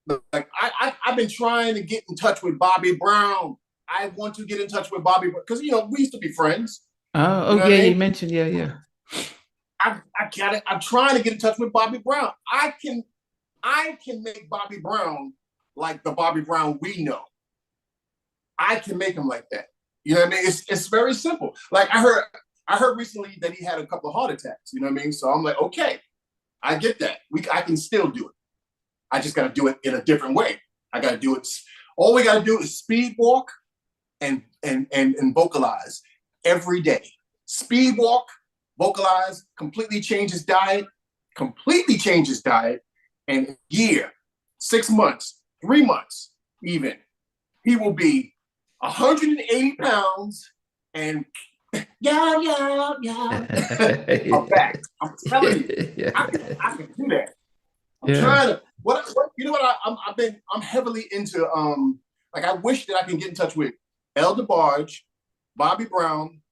Like I've been trying to get in touch with Bobby Brown. I want to get in touch with Bobby because we used to be friends. Oh, You oh know what yeah, I you mean? mentioned, yeah, yeah. I got it. I'm trying to get in touch with Bobby Brown. I can make Bobby Brown like the Bobby Brown we know. I can make him like that. You know what I mean? It's very simple. Like I heard recently that he had a couple of heart attacks. You know what I mean? So I'm like, okay, I get that. I can still do it. I just got to do it in a different way. I got to do it. All we got to do is speed walk and vocalize every day. Speed walk, vocalize, completely change his diet, and a year, 6 months, 3 months, even, he will be 180 pounds and yeah. A fact. I'm telling you, Yeah. I can do that. I'm Yeah. trying to. What you know what I'm heavily into. Like I wish that I can get in touch with El DeBarge, Bobby Brown,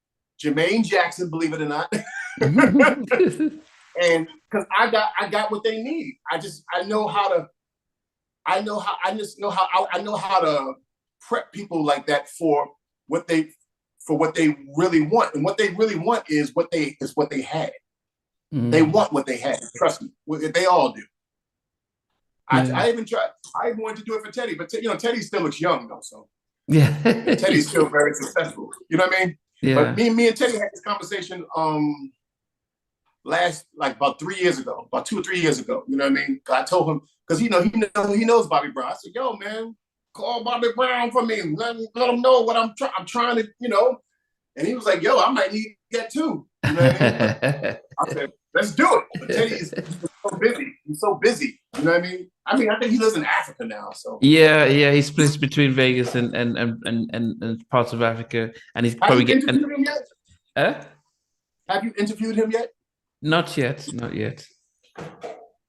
Jermaine Jackson, believe it or not, and because I got what they need. I know how to. I just know how I know how to prep people like that what they what they really want, and what they really want is what they had. They Mm, want what they had. Trust me, they all do. yeah. I even tried. I even wanted to do it for Teddy, but Teddy still looks young though, so and Yeah. Teddy's still very successful. You know what I mean? But Yeah. me and Teddy had this conversation last like about 3 years ago, about 2 or 3 years ago. You know what I mean? I told him because he knows Bobby Brown. I said, "Yo, man, call Bobby Brown for me. Let him know what I'm trying to, And he was like, "Yo, I might need that too." You know what I mean? But I said, "Let's do it." But Teddy is so busy. He's so busy. You know what I mean? I think he lives in Africa now. So Yeah, yeah, he splits between Vegas and parts of Africa, and he's have probably you get and interviewed him yet? uh, Have you interviewed him yet? not yet, not yet.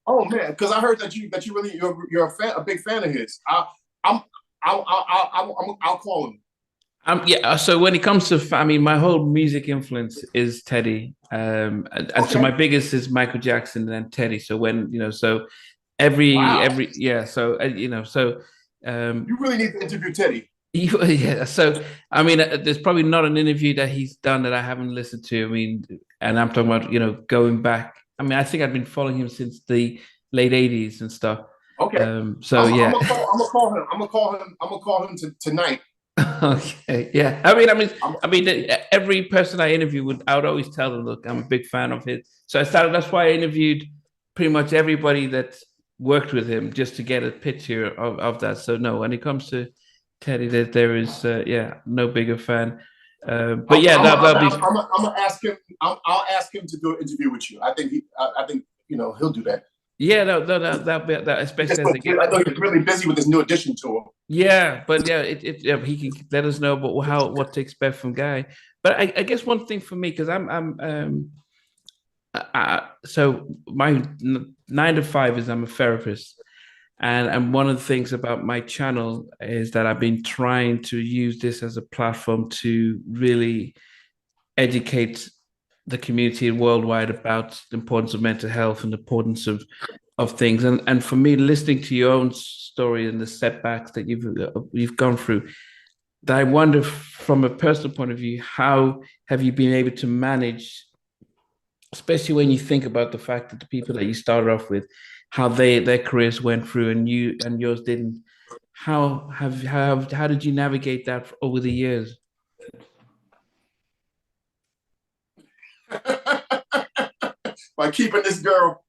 Oh man, because I heard that you really you're a big fan of his. I'm I'll call him. Yeah. So when it comes to, I mean, my whole music influence is Teddy, and so my Okay. biggest is Michael Jackson and then Teddy. So when so Wow. yeah, so um, You really need to interview Teddy. yeah. So I mean, there's probably not an interview that he's done that I haven't listened to. I mean, and I'm talking about going back. I mean, I think I've been following him since the late '80s and stuff. Okay. So I'm yeah. gonna call. I'm gonna call him. I'm gonna call him tonight. Okay, yeah. I'm, I mean, every person I interview I would always tell them, look, I'm a big fan of his. So I started. That's why I interviewed pretty much everybody that worked with him just to get a picture of that. So no, when it comes to Teddy, there is yeah, no bigger fan. But yeah, that'll be I'm gonna ask him. I'll ask him to do an interview with you. I think he'll do that. yeah, no, that'll be that, especially as they get. I know he's really busy with his new edition tour. Yeah, but yeah, yeah, he can let us know about what to expect from Guy. But I guess one thing for me, because I'm so my 9 to 5 is I'm a therapist, and one of the things about my channel is that I've been trying to use this as a platform to really educate the community worldwide about the importance of mental health and the importance of things. And for me, listening to your own story and the setbacks that you've gone through, that I wonder from a personal point of view, how have you been able to manage, especially when you think about the fact that the people that you started off with, how their careers went through and yours didn't. How did you navigate that over the years? By keeping this girl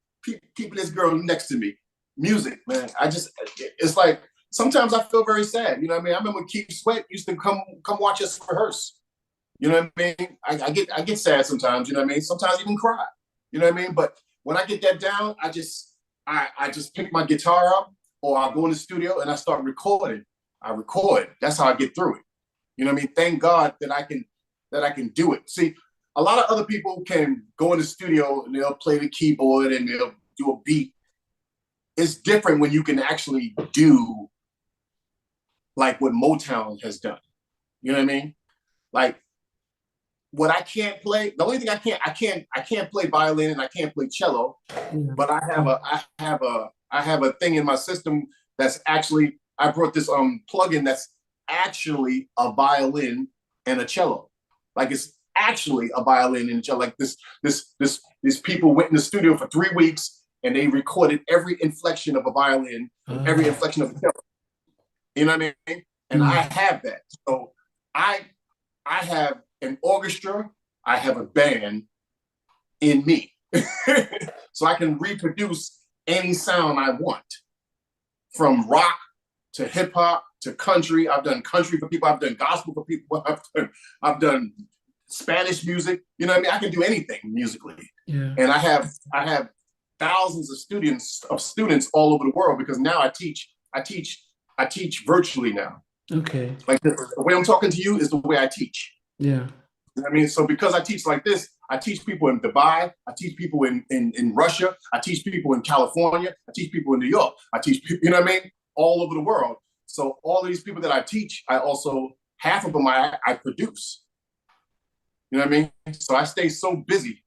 next to me. Music, man. It's like sometimes I feel very sad. You know what I mean? I remember Keith Sweat used to come watch us rehearse. You know what I mean? I get sad sometimes. You know what I mean? Sometimes even cry. You know what I mean? But when I get that down, I just pick my guitar up, or I go in the studio and I start recording. I record. That's how I get through it. You know what I mean? Thank God that I can do it. See, a lot of other people can go in the studio and they'll play the keyboard and they'll do a beat. It's different when you can actually do like what Motown has done. You know what I mean? Like what I can't play, the only thing I can't play violin and I can't play cello, Yeah. but I have a thing in my system that's actually, I brought this plugin that's actually a violin and a cello. Like it's actually a violin and a cello. Like these people went in the studio for 3 weeks and they recorded every inflection of a violin and every inflection of a cello. You know what I mean? And I have that. So I have an orchestra, I have a band in me. So I can reproduce any sound I want, from rock to hip hop to country. I've done country for people, I've done gospel for people, I've done Spanish music. You know what I mean? I can do anything musically. Yeah. And I have thousands of students all over the world, because now I teach virtually now. Okay. Like the way I'm talking to you is the way I teach. Yeah. You know what I mean? So because I teach like this, I teach people in Dubai, I teach people in Russia, I teach people in California, I teach people in New York, I teach people, you know what I mean? All over the world. So all of these people that I teach, I also, half of them I produce. You know what I mean? So I stay so busy.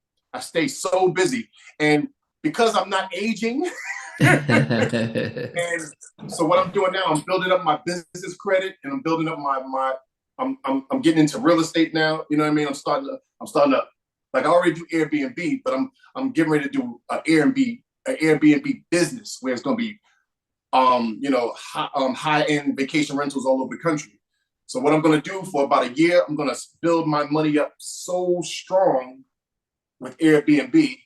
And because I'm not aging, and so what I'm doing now, I'm building up my business credit, and I'm building up I'm getting into real estate now. You know what I mean? I'm starting to, like, I already do Airbnb, but I'm getting ready to do an Airbnb business where it's going to be, high-end vacation rentals all over the country. So what I'm going to do for about a year, I'm going to build my money up so strong with Airbnb.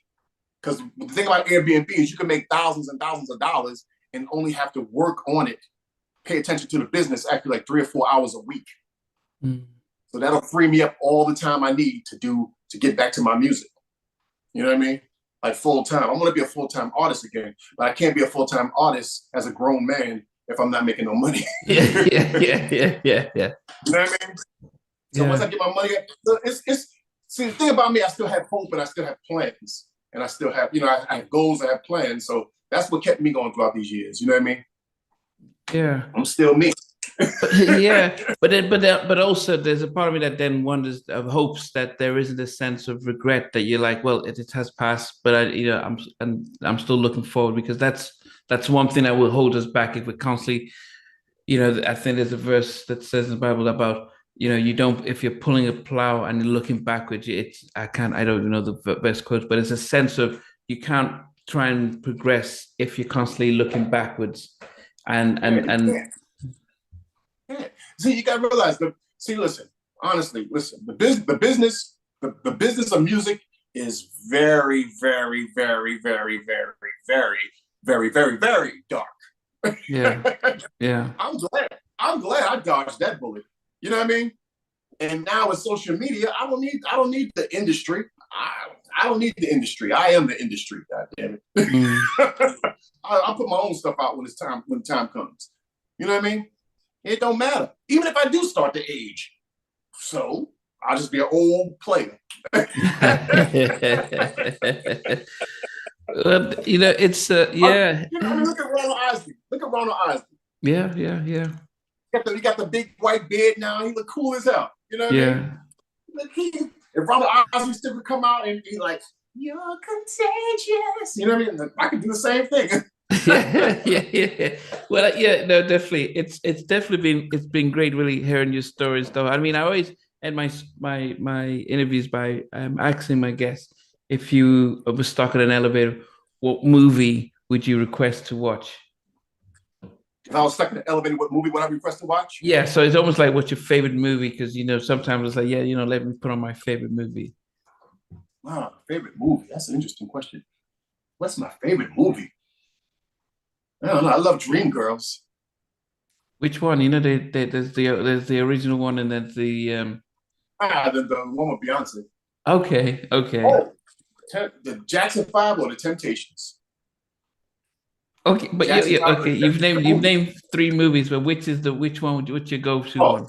Because the thing about Airbnb is you can make thousands and thousands of dollars and only have to work on it, pay attention to the business, actually like 3 or 4 hours a week. So that'll free me up all the time I need to get back to my music. You know what I mean? Like full time. I want to be a full-time artist again, but I can't be a full-time artist as a grown man if I'm not making no money. Yeah. You know what I mean? So once I get my money, see, the thing about me, I still have hope and I still have plans. And I still have, I have goals, I have plans. So that's what kept me going throughout these years. You know what I mean? Yeah. I'm still me. Yeah, but also there's a part of me that then wonders, hopes that there isn't a sense of regret, that you're like, well, it has passed, but I'm still looking forward, because that's one thing that will hold us back if we're constantly, I think there's a verse that says in the Bible about, you don't, if you're pulling a plow and you're looking backwards, I don't know the best quote, but it's a sense of you can't try and progress if you're constantly looking backwards, and Yeah. See, you gotta realize listen, honestly, the business of music is very, very, very, very, very, very, very, very, very dark. Yeah. Yeah. I'm glad I dodged that bullet. You know what I mean? And now with social media, I don't need the industry. I don't need the industry. I am the industry, God damn it. I'll put my own stuff out when the time comes. You know what I mean? It don't matter. Even if I do start to age. So I'll just be an old player. It's yeah. Look at Ronald Isley. Yeah. He got the big white beard now. He look cool as hell. You know what I mean? If Ronald Isley still could come out and be like, "You're contagious," you know what I mean? I could do the same thing. Yeah. Well, yeah, no, definitely. It's definitely been great, really hearing your stories, though. I mean, I always end my interviews by asking my guests, if you were stuck in an elevator, what movie would you request to watch? If I was stuck in the elevator, what movie would I request to watch? Yeah, so it's almost like, what's your favorite movie? Because sometimes it's like, yeah, let me put on my favorite movie. Wow, favorite movie. That's an interesting question. What's my favorite movie? I don't know. I love Dreamgirls. Which one? There's the original one, and then the the one with Beyonce. Okay. Oh, the Jackson 5 or the Temptations. Okay, but okay. You've named 3 movies, but which one? What's your go-to one?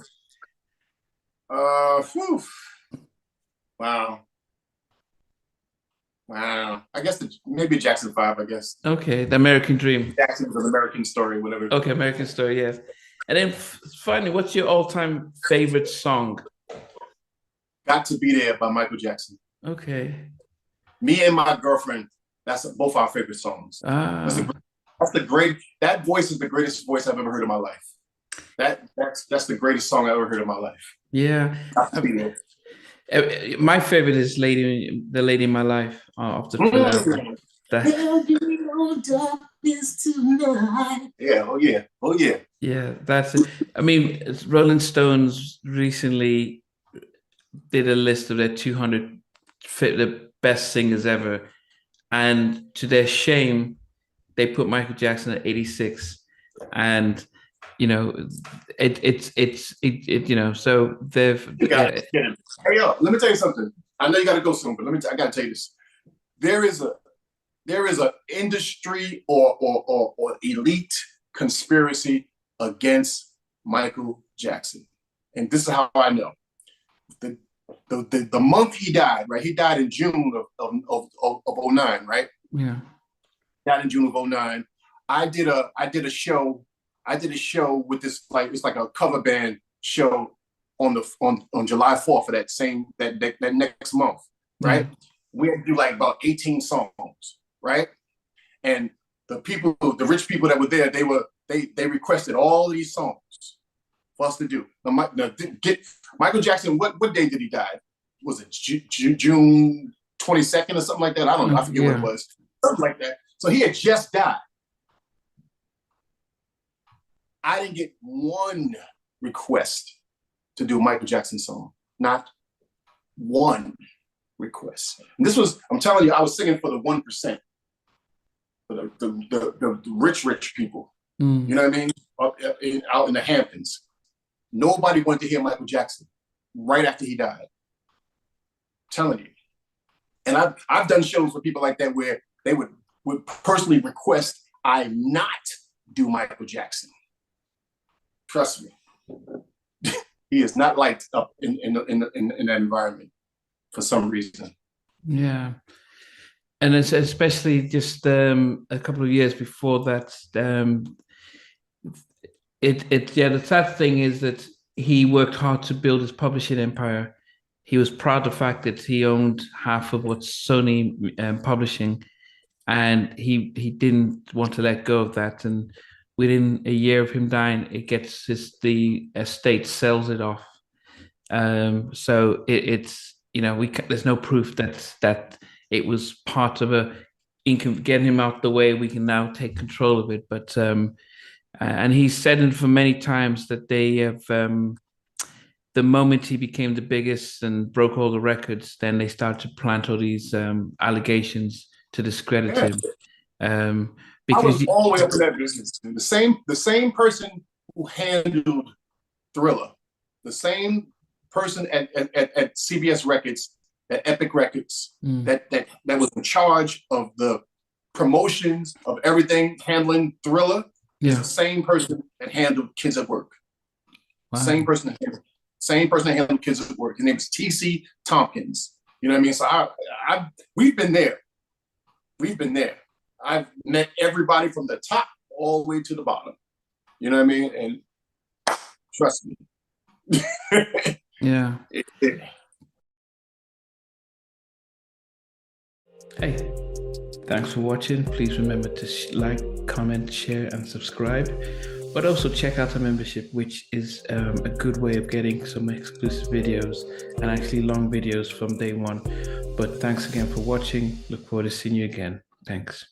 Wow. I guess maybe Jackson 5. I guess. Okay, The American Dream. Jackson's an American Story, whatever. Okay, American Story. Yes. And then finally, what's your all-time favorite song? Got to Be There by Michael Jackson. Okay. Me and My Girlfriend. That's both our favorite songs. That voice is the greatest voice I've ever heard in my life. That's the greatest song I ever heard in my life. Yeah. My favorite is the Lady in My Life of the Thriller album. There'll be no darkness tonight. Yeah, oh yeah, oh yeah. Yeah, that's it. I mean, Rolling Stones recently did a list of their 200 the best singers ever, and to their shame, they put Michael Jackson at 86, and you know, you know, so they've. Hey, yo, let me tell you something. I know you got to go soon, but I got to tell you this. There is a industry or elite conspiracy against Michael Jackson, and this is how I know. The month he died, right? He died in June of 09, right? Yeah. Died in June of 09. I did a show with this, like, it's like a cover band show on July 4th of that next month, right? Mm-hmm. We had to do like about 18 songs, right? And the rich people that were there, they requested all of these songs for us to do. Michael Jackson, what day did he die? Was it June 22nd or something like that? I don't know. I forget what it was. Something like that. So he had just died. I didn't get one request to do a Michael Jackson song. Not one request. And this was, I'm telling you, I was singing for the 1%. For the rich people. Mm. You know what I mean? Out in the Hamptons. Nobody wanted to hear Michael Jackson right after he died. I'm telling you. And I've done shows with people like that where they would personally request I not do Michael Jackson. Trust me. He is not liked up in that environment for some reason. Yeah. And it's especially just a couple of years before that, the sad thing is that he worked hard to build his publishing empire. He was proud of the fact that he owned half of what's Sony Publishing, and he didn't want to let go of that. And within a year of him dying, the estate sells it off. So it's there's no proof that it was part of getting him out the way. We can now take control of it, but and he's said it for many times that they have. The moment he became the biggest and broke all the records, then they started to plant all these allegations to discredit him. Because I was all the way up in that business. The same person who handled Thriller, the same person at CBS Records, at Epic Records, that was in charge of the promotions of everything, handling Thriller, is the same person that handled Kids at Work. Wow. Same person that handled Kids at Work. His name is T.C. Tompkins. You know what I mean? So we've been there. We've been there. I've met everybody from the top all the way to the bottom. You know what I mean? And trust me. Yeah. Hey, thanks for watching. Please remember to like, comment, share, and subscribe. But also check out our membership, which is a good way of getting some exclusive videos and actually long videos from day one. But thanks again for watching. Look forward to seeing you again. Thanks.